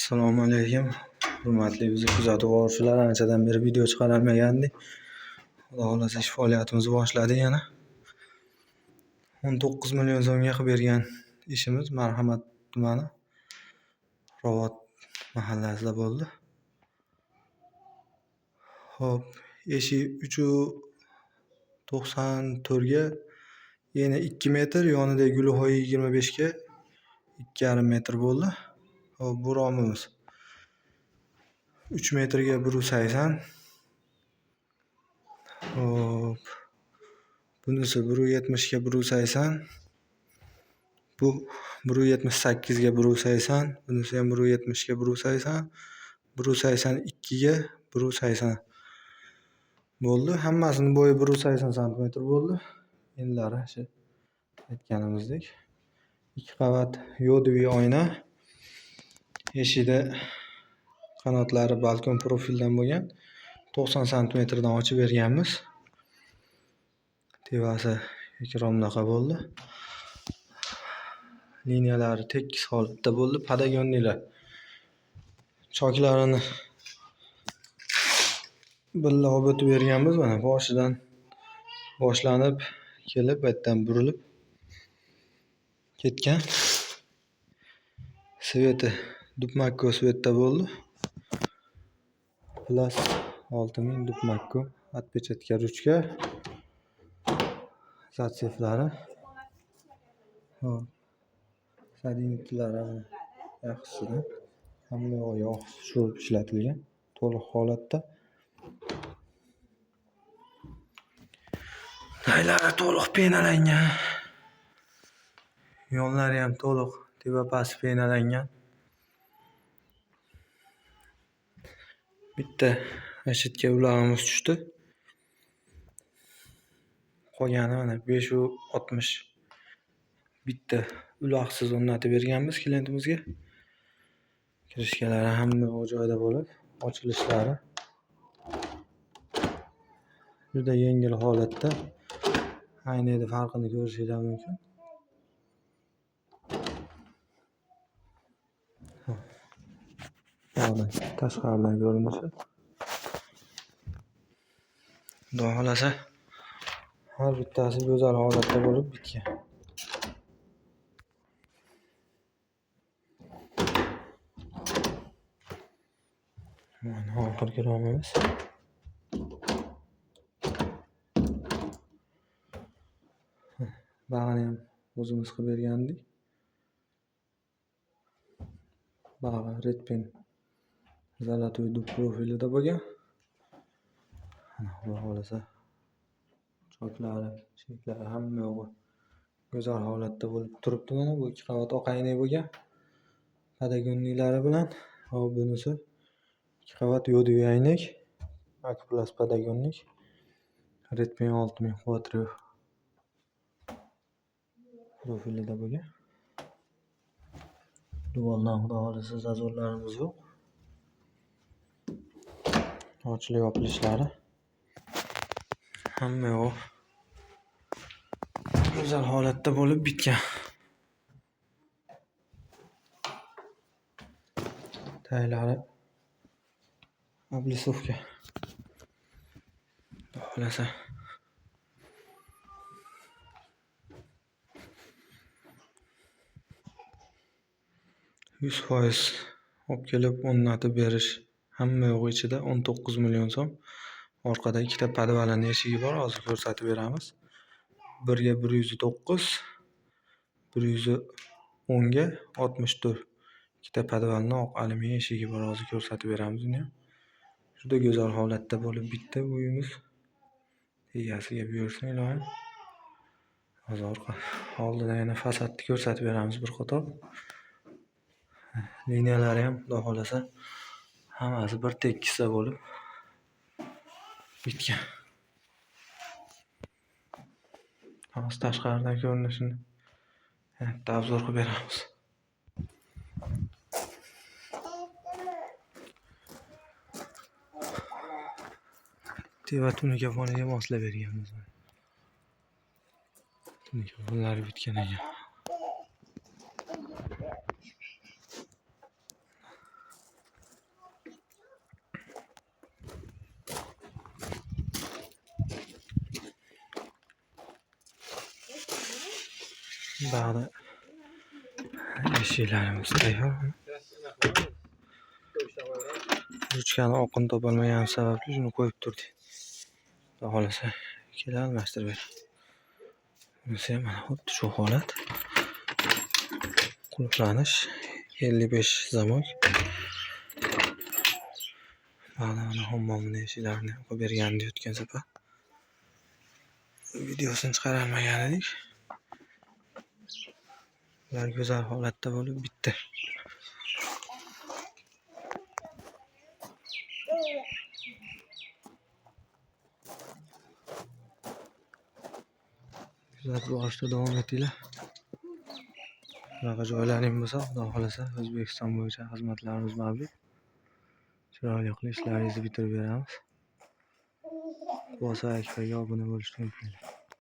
Assalomu alaykum. Hurmatli bizni kuzatib boruvchilar, anchadan beri video chiqarolmagandik. Xudo xolasa ish faoliyatimizni boshladik yana. 19 million so'mga qilib bergan ishimiz Marhamat tumani Robot mahallasida bo'ldi. Xo'p, eshik 3.94 ga yana 2 metr, yonida gulxoyi 25 ga 2,5 metr bo'ldi. Xo'p, bu romimiz 3 metrga 1.80. Xo'p, bunisi 1.70 ga 1.80. Bu 1.78 ga 1.80. Bunisi ham 1.70 ga 1.80. 1.82 ga 1.80 bo'ldi. Hammasining bo'yi 1.80 sm bo'ldi. Enlari shu aytganimizdek 2 qavat yodiviy oyna. Eshikda qanotlari balkon profildan bo'lgan. 90 sm dan ochib berganmiz. Tevasi ekromdaqa bo'ldi. Liniyalari tekis holatda bo'ldi. Padagonnilar choklarini billa olib o'tib berganmiz. Mana boshidan boshlanib kelib, bu yerdan burilib ketgan. Sveti dupmakko svetda bo'ldi. Plus 6000 dupmakko, отпечатка ruchka. Zatseflari. Hop. Sadinlari yaxshisidan. Hamma yog' sho'rib ishlatilgan. To'liq holatda. Taylari to'liq penalangan. Yonlari ham to'liq teva past penalangan. Bitta rashidga ulag'imiz tushdi. Qolgani mana 5.60 bitta uloqsiz o'rnatib berganmiz klientimizga. Kirishkalari hamma joyda bo'lib, ochilishlari juda yengil holatda. Aynada farqini ko'rishingiz mumkin. Mana tashqaridan ko'rinishi. Xudo xolasa har bittasi go'zal holatda bo'lib bitgan. Mana oxirgi romimiz. Bag'ini ham o'zimiz qilib bergandik. Bag'i Redpen zolotoy dub profilida bo'lgan. Xudo xolasa choklari, cheklari hamma yo'g'i go'zal holatda bo'lib turibdi. Mana bu 2 qavat oq ayna bo'lgan. Padagonnilari bilan. Hop, bunisi 2 qavat yodiviy aynak. Akplus padagonnik. Redpen 6000 Quattro profilida bo'lgan. Duvaldan xudo xolasa zazorlarimiz yo'q. Ochilib yopilishlari hamma yo'q go'zal holatda bo'lib bitgan. Taylari oblisovka. Xudo xolasa 100% olib kelib o'rnatib berish hamma yo'g'i ichida 19 million so'm. Orqada ikkita podvalni eshigi bor, hozir ko'rsatib beramiz. 1 ga 109, 110 ga 64. Ikkita podvalni oq alyumin eshigi bor, hozir ko'rsatib beramiz uni ham. Juda go'zal holatda bo'lib bitdi bu uyimiz. Egasiga buyursin ilohim. Hozir orqa oldidan yana fasadni ko'rsatib beramiz bir qator. Liniyalari ham xudo xolasa hammasi bir tekisda bo'lib bitgan. Hozir tashqaridan ko'rinishini obzor qilib beramiz. Teva tunika foniga moslab berganmiz. Tunika fonlari bitgan ekan. Bag'da eshiklarimiz tayyor. Ruchkani oqini topolmaganim sababli shuni qo'yib turdik. Xudo xolasa kelar almashtirib ber. Bunisi ham mana xuddi shu holat. Qulflanish 55 zamok. Mana hammomni eshiklarini qo'yib bergandik o'tgan safar. Videosini chiqara olmagan edik. Ular go'zal holatda bo'lib bitdi. Kuzatib borishda davom etinglar. Bunaqa joylaring bo'lsa, xudo xolasa O'zbekiston bo'yicha xizmatlarimiz mavjud. Chiroyli qilib ishlaringizni bitirib beramiz. Quvasoy akaga obuna bo'lishni unutmanglar.